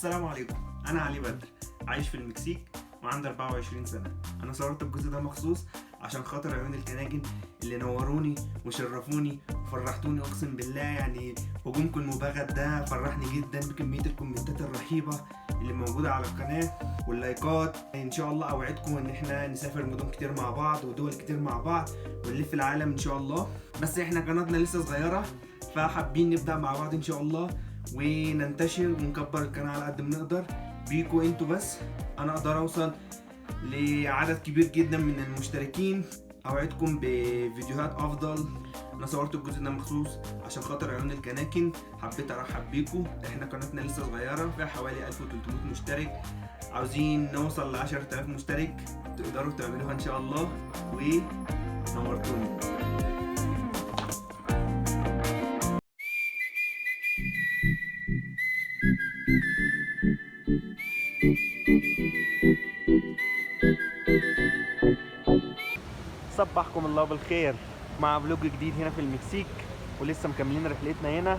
السلام عليكم. انا علي بدر، عايش في المكسيك وعندي 24 سنه. انا صورت الجزء ده مخصوص عشان خاطر عيون الكناجن اللي نوروني وشرفوني وفرحتوني. اقسم بالله يعني هجومكم المباغت ده فرحني جدا بكميه الكومنتات الرهيبه اللي موجوده على القناه واللايكات. ان شاء الله اوعدكم ان احنا نسافر مدن كتير مع بعض ودول كتير مع بعض ونلف العالم ان شاء الله. بس احنا قناتنا لسه صغيره، فحابين نبدا مع بعض ان شاء الله وننتشر ونكبر القناه على قد ما نقدر. بيكوا انتوا بس انا اقدر اوصل لعدد كبير جدا من المشتركين. اوعدكم بفيديوهات افضل. انا صورت الجزء ده مخصوص عشان خاطر عيون الكناكن. حبيت ارحب بيكوا. احنا قناتنا لسه صغيره، فيها حوالي 1300 مشترك. عاوزين نوصل ل 10000 مشترك. تقدروا تعملوها ان شاء الله ونورتوني. صبحكم الله بالخير مع فلوج جديد هنا في المكسيك، ولسه مكملين رحلتنا هنا.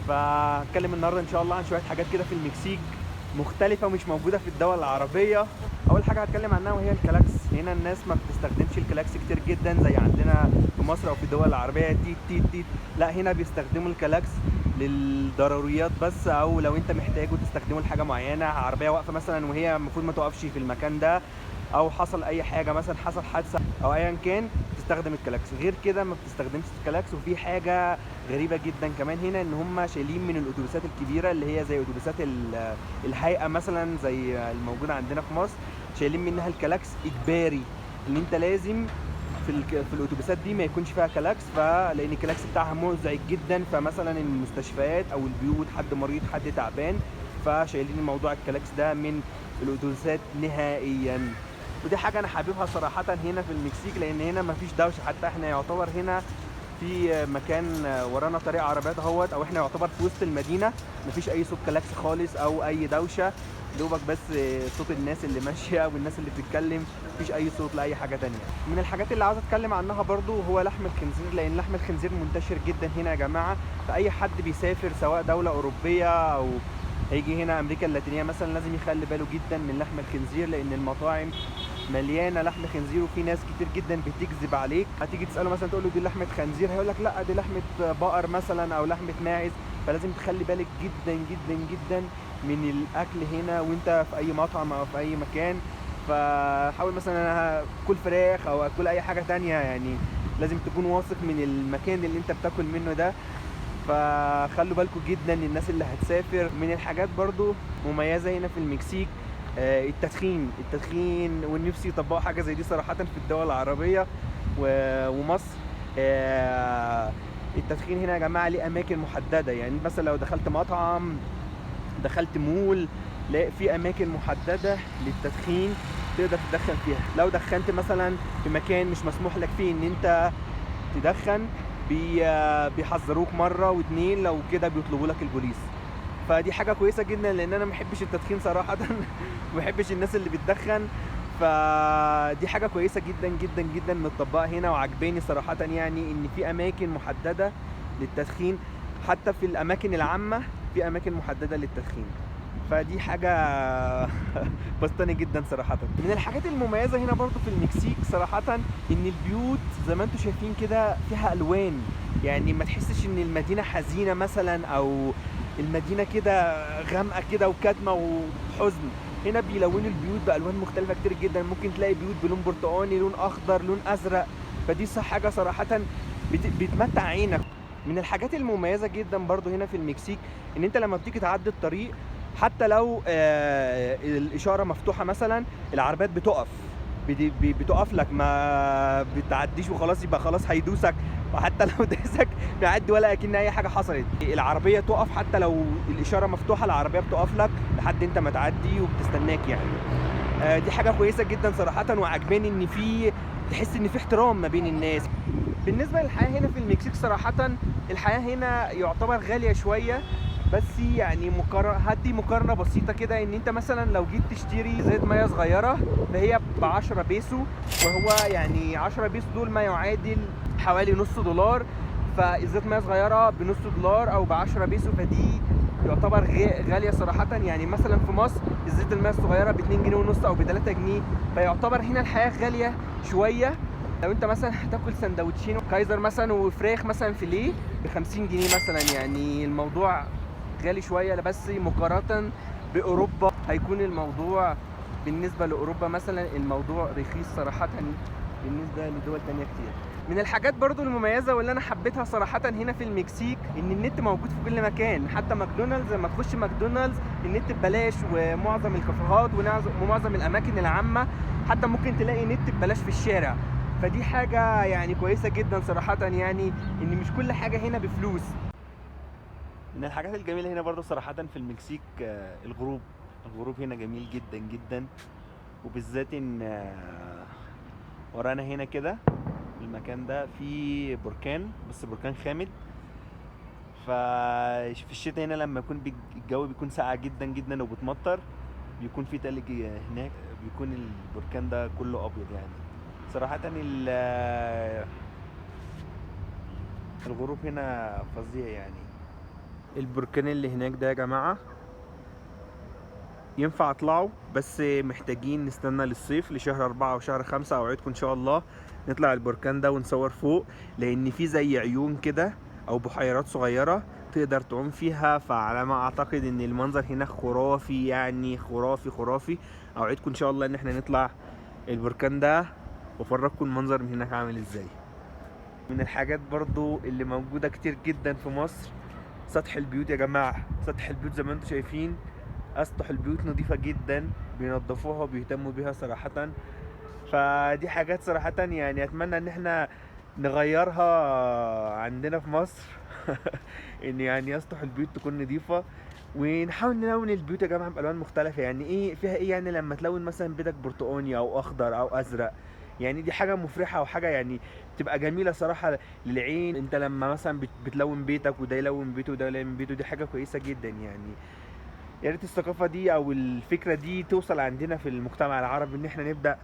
فهتكلم النهارده ان شاء الله عن شويه حاجات كده في المكسيك مختلفه ومش موجوده في الدول العربيه. اول حاجه هتكلم عنها وهي الكلاكس. هنا الناس ما بتستخدمش الكلاكس كتير جدا زي عندنا في مصر او في الدول العربيه تيت تيت تيت. لا، هنا بيستخدموا الكلاكس للضروريات بس، او لو انت محتاجه تستخدمه لحاجه معينه. عربيه واقفه مثلا وهي المفروض ما توقفش في المكان ده، او حصل اي حاجه مثلا حصل حادثه او ايا كان تستخدم الكلاكس. غير كده ما بتستخدمش الكلاكس. وفي حاجه غريبه جدا كمان هنا، ان هم شايلين من الاتوبيسات الكبيره اللي هي زي اتوبيسات الهيئه مثلا زي الموجوده عندنا في مصر، شايلين منها الكلاكس اجباري، ان انت لازم في الاتوبيسات دي ما يكونش فيها كلاكس. فلان الكلاكس بتاعها مزعج جدا، فمثلا المستشفيات او البيوت حد مريض حد تعبان فشايلين موضوع الكلاكس ده من الاتوبيسات نهائيا. ودي حاجه انا حاببها صراحه هنا في المكسيك، لان هنا مفيش دوشه. حتى احنا يعتبر هنا في مكان ورانا طريق عربيات اهوت، او احنا يعتبر في وسط المدينه، مفيش اي صوت كلاكس خالص او اي دوشه، دوبك بس صوت الناس اللي ماشيه والناس اللي بتتكلم، مفيش اي صوت لاي حاجه تانية. من الحاجات اللي عاوز اتكلم عنها برضو هو لحم الخنزير، لان لحم الخنزير منتشر جدا هنا يا جماعه. فاي حد بيسافر سواء دوله اوروبيه او هيجي هنا امريكا اللاتينيه مثلا لازم يخلي باله جدا من لحم الخنزير، لان المطاعم مليانه لحم خنزير. وفي ناس كتير جدا بتكذب عليك. هتيجي تساله مثلا تقول له دي لحمه خنزير، هيقول لك لا دي لحمه بقر مثلا او لحمه ماعز. فلازم تخلي بالك جدا جدا جدا من الاكل هنا وانت في اي مطعم او في اي مكان. فحاول مثلا اكل فراخ او اكل اي حاجه تانية، يعني لازم تكون واثق من المكان اللي انت بتاكل منه ده. فخلوا بالكم جدا الناس اللي هتسافر. من الحاجات برضو مميزه هنا في المكسيك التدخين، ونفسي يطبقوا حاجه زي دي صراحه في الدول العربيه ومصر. التدخين هنا يا جماعه ليه اماكن محدده، يعني مثلا لو دخلت مطعم دخلت مول، لا في اماكن محدده للتدخين تقدر تدخن فيها. لو دخنت مثلا في مكان مش مسموح لك فيه ان انت تدخن بيحذروك مره واتنين، لو كده بيطلبوا لك البوليس. فدي حاجه كويسه جدا، لان انا ما بحبش التدخين صراحه ما بحبش الناس اللي بتدخن. فدي حاجه كويسه جدا جدا جدا متطبقه هنا وعجباني صراحه، يعني ان في اماكن محدده للتدخين. حتى في الاماكن العامه في اماكن محدده للتدخين. فدي حاجه بسطاني جدا صراحه. من الحاجات المميزه هنا برضو في المكسيك صراحه ان البيوت زي ما انتم شايفين كده فيها الوان، يعني ما تحسش ان المدينه حزينه مثلا او المدينه كده غامقه كده وكاتمه وحزن. هنا بيلونوا البيوت بالوان مختلفه كتير جدا. ممكن تلاقي بيوت بلون برتقاني، لون اخضر، لون ازرق. فدي حاجه صراحه بتمتع عينك. من الحاجات المميزه جدا برضو هنا في المكسيك ان انت لما بتيجي تعدي الطريق، حتى لو الاشاره مفتوحه مثلا العربيات بتقف لك، ما بتعديش وخلاص يبقى خلاص هيدوسك. وحتى لو داسك بيعدي ولا اكن اي حاجه حصلت. العربيه تقف حتى لو الاشاره مفتوحه، العربيه بتقف لك لحد انت ما تعدي وبتستناك يعني. دي حاجه كويسه جدا صراحه، وعجباني ان في تحس ان في احترام ما بين الناس. بالنسبه للحياه هنا في المكسيك صراحه الحياه هنا يعتبر غاليه شويه، بس يعني هدي مقارنه بسيطه كده. ان انت مثلا لو جيت تشتري زيت ميه صغيره فهي ب10 بيسو، وهو يعني 10 بيسو دول ما يعادل حوالي نص دولار. فازازه ميه صغيره بنص دولار او ب10 بيسو، فدي يعتبر غاليه صراحه. يعني مثلا في مصر ازازه الميه الصغيره ب2 جنيه ونص او ب3 جنيه، فيعتبر هنا الحياه غاليه شويه. لو انت مثلا هتاكل سندوتشين كايزر مثلا وفراخ مثلا فيليه ب50 جنيه مثلا، يعني الموضوع غالي شويه، بس مقارنه باوروبا هيكون الموضوع بالنسبه لاوروبا مثلا الموضوع رخيص صراحه بالنسبه لدول تانية كتير. من الحاجات برضو المميزه واللي انا حبيتها صراحه هنا في المكسيك ان النت موجود في كل مكان، حتى ماكدونالدز لما تخش ماكدونالدز النت ببلاش، ومعظم الكافيهات ومعظم الاماكن العامه حتى ممكن تلاقي نت ببلاش في الشارع. فدي حاجه يعني كويسه جدا صراحه، يعني ان مش كل حاجه هنا بفلوس. من الحاجات الجميله هنا برضو صراحه في المكسيك الغروب هنا جميل جدا جدا، وبالذات ان ورانا هنا كده المكان ده فيه بركان، بس بركان خامد. ففي الشتاء هنا لما يكون الجو بيكون ساقع جدا جدا وبتمطر بيكون في تلج هناك، بيكون البركان ده كله ابيض. يعني صراحة الغروب هنا فظيع. يعني البركان اللي هناك ده يا جماعة ينفع اطلعه، بس محتاجين نستنى للصيف لشهر 4 وشهر 5. اوعدكم ان شاء الله نطلع البركان ده ونصور فوق، لان في زي عيون كده او بحيرات صغيرة تقدر تعوم فيها. فعلى ما اعتقد ان المنظر هنا خرافي، يعني خرافي خرافي. اوعدكم ان شاء الله ان احنا نطلع البركان ده وافرجكم المنظر من هناك عامل ازاي. من الحاجات برضو اللي موجودة كتير جدا في مصر سطح البيوت يا جماعة. سطح البيوت زي ما انتم شايفين، اسطح البيوت نظيفة جدا، بينظفوها وبيهتموا بيها صراحة. فدي حاجات صراحة يعني اتمنى ان احنا نغيرها عندنا في مصر ان يعني اسطح البيوت تكون نظيفة، ونحاول نلون البيوت يا جماعة بألوان مختلفة. يعني ايه فيها ايه يعني لما تلون مثلا بيتك برتقاني او اخضر او ازرق؟ يعني دي حاجة مفرحة وحاجة يعني تبقى جميلة صراحة للعين. انت لما مثلا بتلون بيتك وده يلون بيته وده يلون بيته، دي حاجة كويسة جدا. يعني يا ريت الثقافة دي او الفكرة دي توصل عندنا في المجتمع العربي، ان احنا نبدأ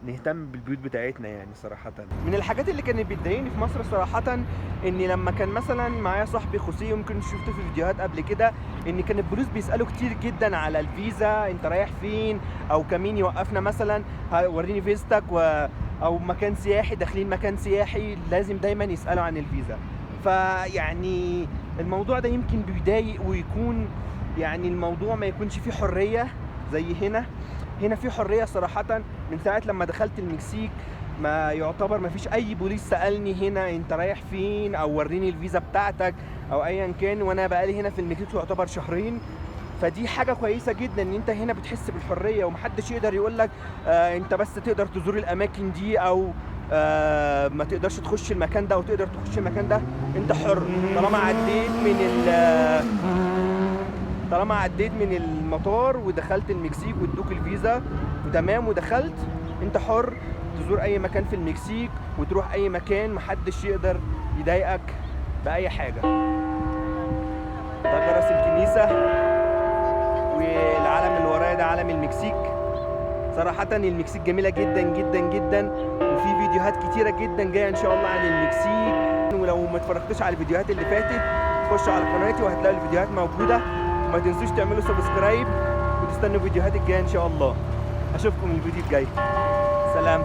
نهتم بالبيوت بتاعتنا. يعني صراحة من الحاجات اللي كانت بتضايقني في مصر صراحة اني لما كان مثلا معايا صاحبي خوسيه، يمكن شفته في فيديوهات قبل كده، ان كان البوليس بيسألوا كتير جدا على الفيزا، انت رايح فين، او كمين يوقفنا مثلا وريني فيزتك، او مكان سياحي داخلين مكان سياحي لازم دايما يسألوا عن الفيزا. فيعني الموضوع ده يمكن بيضايق، ويكون يعني الموضوع ما يكونش فيه حرية زي هنا في حرية صراحة. من ساعة لما دخلت المكسيك ما يعتبر ما فيش اي بوليس سألني هنا انت رايح فين او وريني الفيزا بتاعتك او ايا كان، وانا بقالي هنا في المكسيك يعتبر شهرين. فدي حاجة كويسة جدا ان انت هنا بتحس بالحرية، ومحدش يقدر يقولك انت بس تقدر تزور الاماكن دي او ما تقدرش تخش المكان ده وتقدر تخش المكان ده. انت حر طالما عديت من المطار ودخلت المكسيك وادوك الفيزا وتمام ودخلت، انت حر تزور اي مكان في المكسيك وتروح اي مكان، محدش يقدر يضايقك باي حاجة. ده جرس الكنيسة، والعلم اللي ورايا ده علم المكسيك. صراحة المكسيك جميلة جدا جدا جدا، وفي فيديوهات كتيرة جدا جاية ان شاء الله عن المكسيك. ولو ما اتفرجتوش على الفيديوهات اللي فاتت خشوا على قناتي وهتلاقوا الفيديوهات موجودة، وما تنسوش تعملوا سبسكرايب وتستنوا الفيديوهات الجايه ان شاء الله. اشوفكم الفيديو الجاي. سلام.